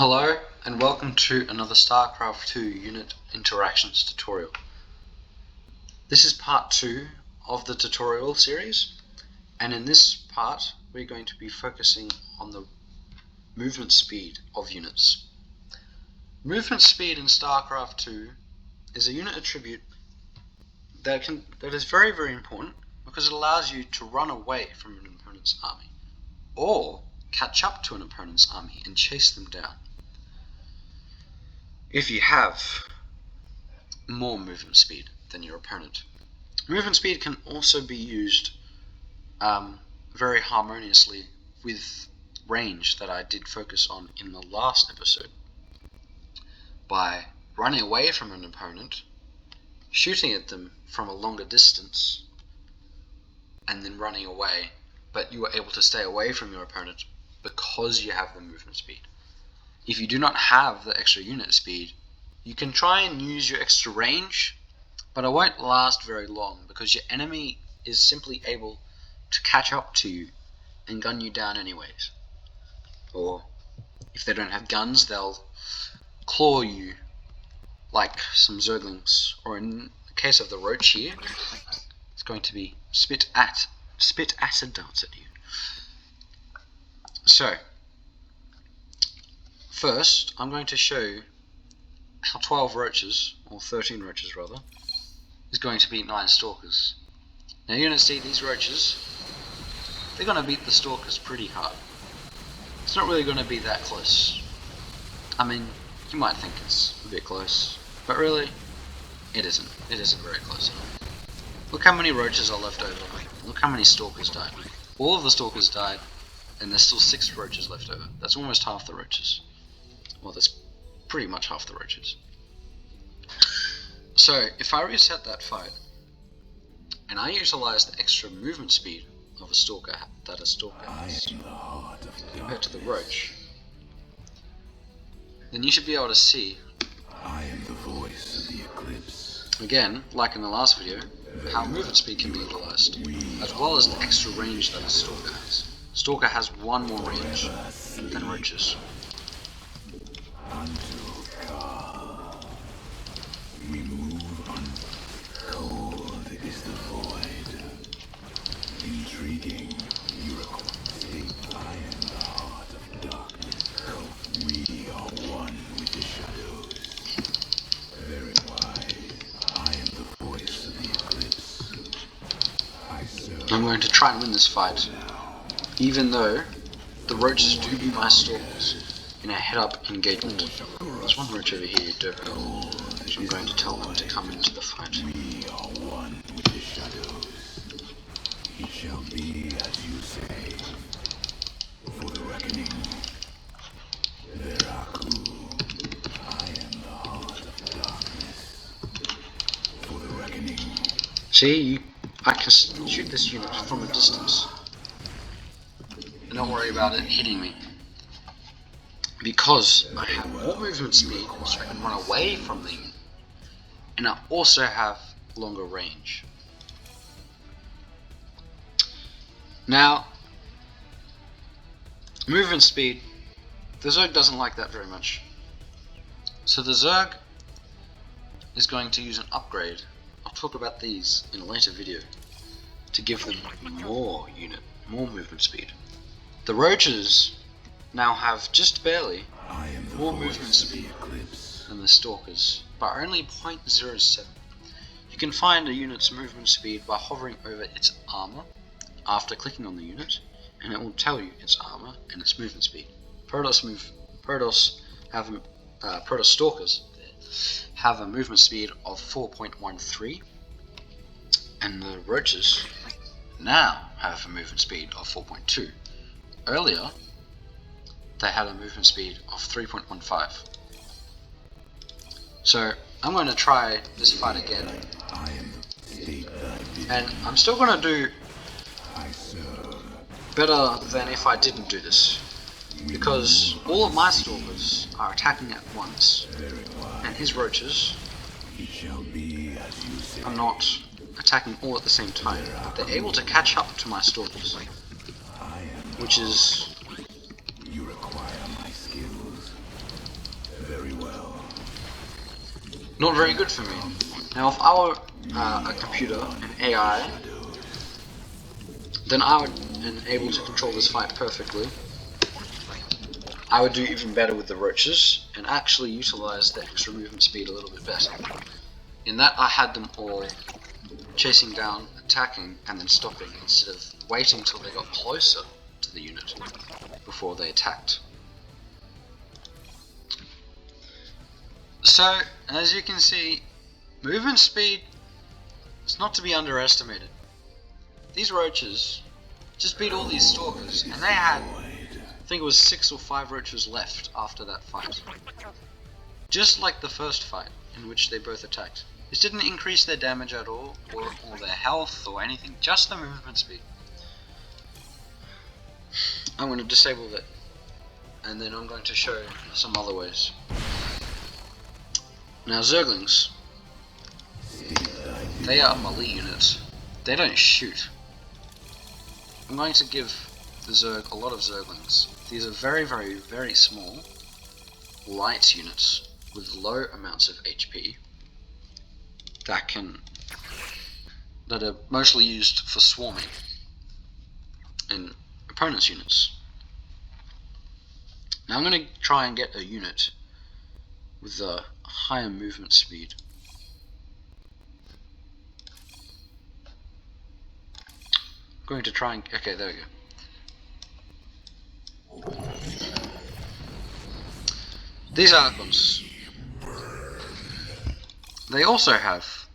Hello and welcome to another StarCraft 2 unit interactions tutorial. This is part 2 of the tutorial series, and in this part we're going to be focusing on the movement speed of units. Movement speed in StarCraft 2 is a unit attribute that is very important because it allows you to run away from an opponent's army or catch up to an opponent's army and chase them down if you have more movement speed than your opponent. Movement speed can also be used very harmoniously with range that I did focus on in the last episode. By running away from an opponent, shooting at them from a longer distance, and then running away, but you are able to stay away from your opponent because you have the movement speed. If you do not have the extra unit speed, you can try and use your extra range, but it won't last very long because your enemy is simply able to catch up to you and gun you down anyways. Or if they don't have guns, they'll claw you like some Zerglings, or in the case of the Roach here, it's going to be spit acid darts at you. So first, I'm going to show you how 12 roaches, or 13 roaches rather, is going to beat 9 stalkers. Now you're going to see these roaches, they're going to beat the stalkers pretty hard. It's not really going to be that close. I mean, you might think it's a bit close, but really, it isn't. It isn't very close at all. Look how many roaches are left over. Look how many stalkers died. All of the stalkers died, and there's still 6 roaches left over. That's almost half the roaches. Well, that's pretty much half the roaches. So, if I reset that fight, and I utilize the extra movement speed of a stalker that a stalker has compared to the roach, then you should be able to see, I am the voice of the eclipse. Again, like in the last video, how movement speed can be utilized, as well as the extra range that a stalker has. Stalker has 1 more range than roaches. We move on. Cold is the void. Intriguing. I am the heart of darkness. We are one with the shadows. Very wise. I am the voice of the eclipse. I serve. I'm going to try and win this fight, even though the roaches do beat my stalkers in a head-up engagement. There's one roach over here, Durko. So I'm going to tell them to come into the fight. We are one with the shadows. It shall be as you say. For the reckoning. Veraku. I am the heart of darkness. For the reckoning. See, I can shoot this unit from a distance. And don't worry about it hitting me. Because I have more movement speed, so I can run away from the unit. And I also have longer range. Now, movement speed, the Zerg doesn't like that very much. So the Zerg is going to use an upgrade. I'll talk about these in a later video to give them more movement speed. The Roaches now have just barely more movement speed than the Stalkers, but only 0.07. You can find a unit's movement speed by hovering over its armor after clicking on the unit, and it will tell you its armor and its movement speed. Protoss Stalkers have a movement speed of 4.13, and the Roaches now have a movement speed of 4.2. Earlier, they had a movement speed of 3.15. So I'm going to try this fight again, and I'm still going to do better than if I didn't do this, because all of my stalkers are attacking at once, and his roaches are not attacking all at the same time, but they're able to catch up to my stalkers, which is not very good for me. Now, if I were a computer, an AI, then I would, and able to control this fight perfectly, I would do even better with the roaches and actually utilize the extra movement speed a little bit better. In that, I had them all chasing down, attacking, and then stopping instead of waiting till they got closer to the unit before they attacked. So, as you can see, movement speed is not to be underestimated. These roaches just beat all these stalkers, and they had, I think it was 6 or 5 roaches left after that fight. Just like the first fight, in which they both attacked. This didn't increase their damage at all, or their health, or anything, just the movement speed. I'm going to disable that, and then I'm going to show some other ways. Now Zerglings, they are melee units. They don't shoot. I'm going to give the Zerg a lot of Zerglings. These are very, very, very small, light units with low amounts of HP that are mostly used for swarming in opponents' units. Now I'm going to try and get a unit with a higher movement speed. I'm going to try and... okay, there we go. These Archons, they also have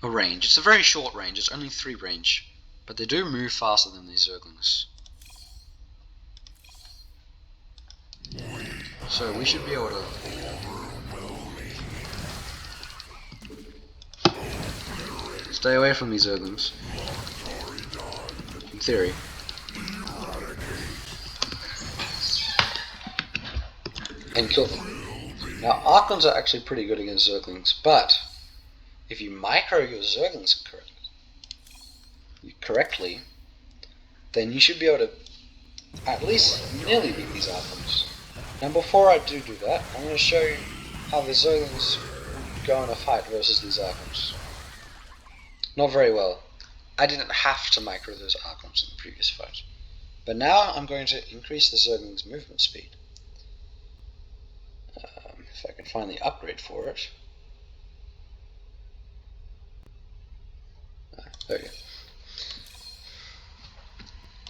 a range. It's a very short range, it's only 3 range, but they do move faster than these Zerglings. So we should be able to... stay away from these Zerglings, in theory. And kill them. Now Archons are actually pretty good against Zerglings, but if you micro your Zerglings correctly, then you should be able to at least nearly beat these Archons. Now before I do that, I'm going to show you how the Zerglings go in a fight versus these Archons. Not very well. I didn't have to micro those Archons in the previous fight. But now I'm going to increase the Zerglings' movement speed. If I can find the upgrade for it. There we go.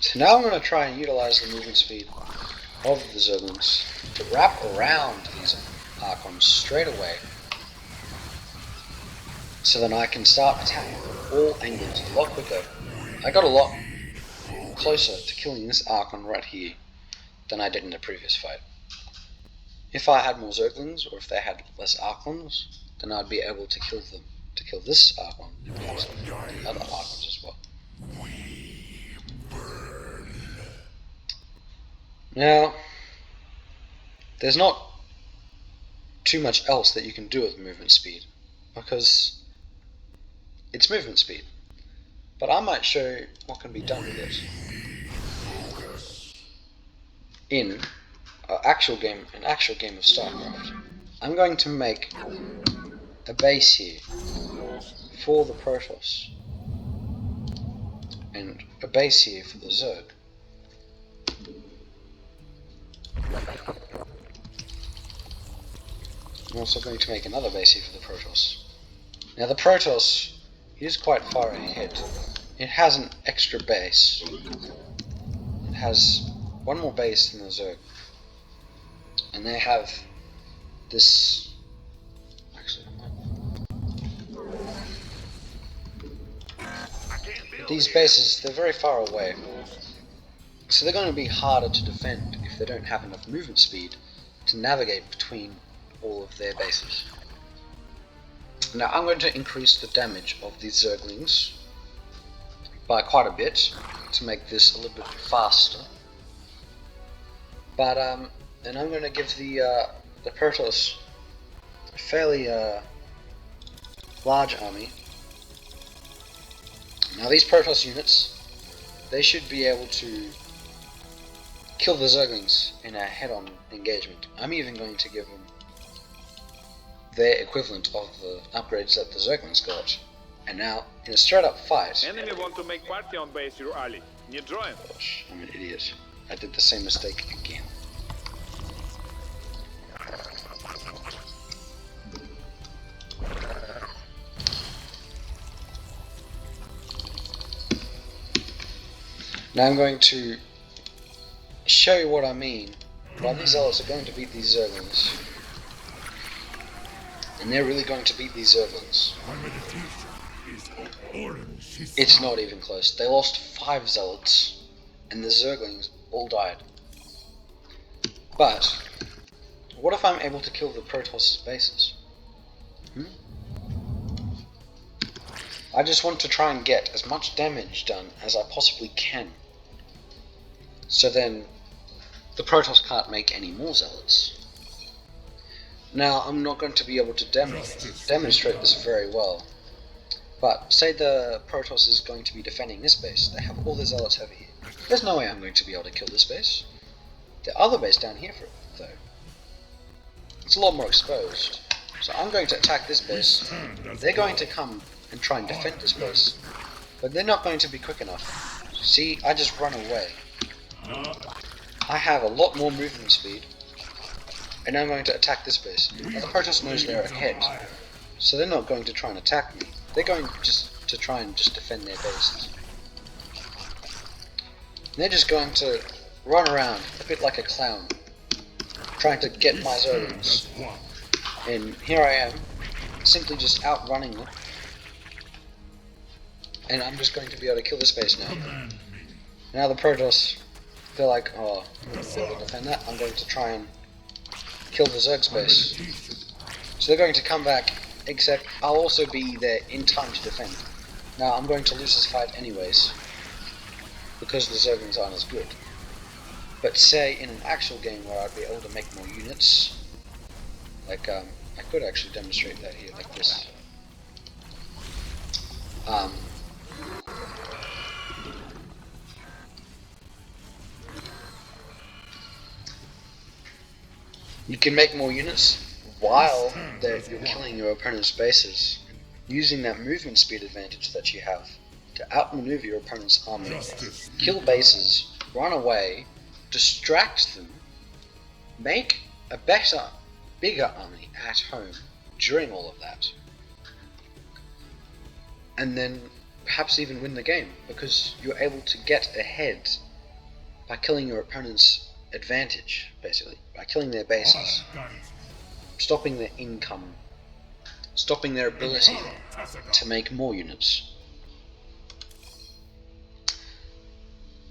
So now I'm going to try and utilize the movement speed of the Zerglings to wrap around these Archons straight away, so then I can start attacking from all angles a lot quicker. I got a lot closer to killing this Archon right here than I did in the previous fight. If I had more Zerglings, or if they had less Archons, then I'd be able to kill them. To kill this Archon, and perhaps the other Archons as well. Now, there's not too much else that you can do with movement speed, because it's movement speed. But I might show you what can be done with it in an actual game of StarCraft. I'm going to make a base here for the Protoss, and a base here for the Zerg. I'm also going to make another base here for the Protoss. Now the Protoss is quite far ahead. It has an extra base. It has one more base than the Zerg. And they have this... actually, these bases, they're very far away. So they're going to be harder to defend if they don't have enough movement speed to navigate between all of their bases. Now I'm going to increase the damage of these Zerglings by quite a bit to make this a little bit faster. But and I'm going to give the Protoss a fairly large army. Now these Protoss units, they should be able to kill the Zerglings in a head-on engagement. I'm even going to give them their equivalent of the upgrades that the Zerglings got. And now, in a straight up fight... Enemy want to make party on base, your ally. Need join? Gosh, I'm an idiot. I did the same mistake again. Now I'm going to show you what I mean by these Zealots are going to beat these Zerglings. And they're really going to beat these Zerglings. It's not even close. They lost 5 Zealots, and the Zerglings all died. But, what if I'm able to kill the Protoss' bases? I just want to try and get as much damage done as I possibly can. So then, the Protoss can't make any more Zealots. Now, I'm not going to be able to demonstrate this very well. But, say the Protoss is going to be defending this base. They have all the Zealots over here. There's no way I'm going to be able to kill this base. The other base down here, though, it's a lot more exposed. So I'm going to attack this base. They're going to come and try and defend this base. But they're not going to be quick enough. See, I just run away. I have a lot more movement speed. And I'm going to attack this base. Now the Protoss knows they're ahead. So they're not going to try and attack me. They're going just to try and just defend their bases. They're just going to run around a bit like a clown, trying to get my Zerglings. And here I am, simply just outrunning them. And I'm just going to be able to kill this base now. Now the Protoss, they're like, oh, I'm not going to defend that. I'm going to try and kill the Zerg's base. So they're going to come back, except I'll also be there in time to defend. Now I'm going to lose this fight anyways, because the Zerglings aren't as good. But say in an actual game where I'd be able to make more units, like I could actually demonstrate that here, like this. You can make more units while you're killing your opponent's bases, using that movement speed advantage that you have to outmaneuver your opponent's army, kill bases, run away, distract them, make a better, bigger army at home during all of that, and then perhaps even win the game because you're able to get ahead by killing your opponent's advantage, basically, by killing their bases, stopping their income, stopping their ability to make more units.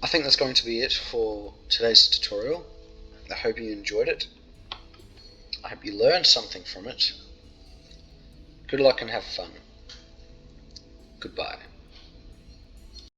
I think that's going to be it for today's tutorial. I hope you enjoyed it. I hope you learned something from it. Good luck and have fun. Goodbye.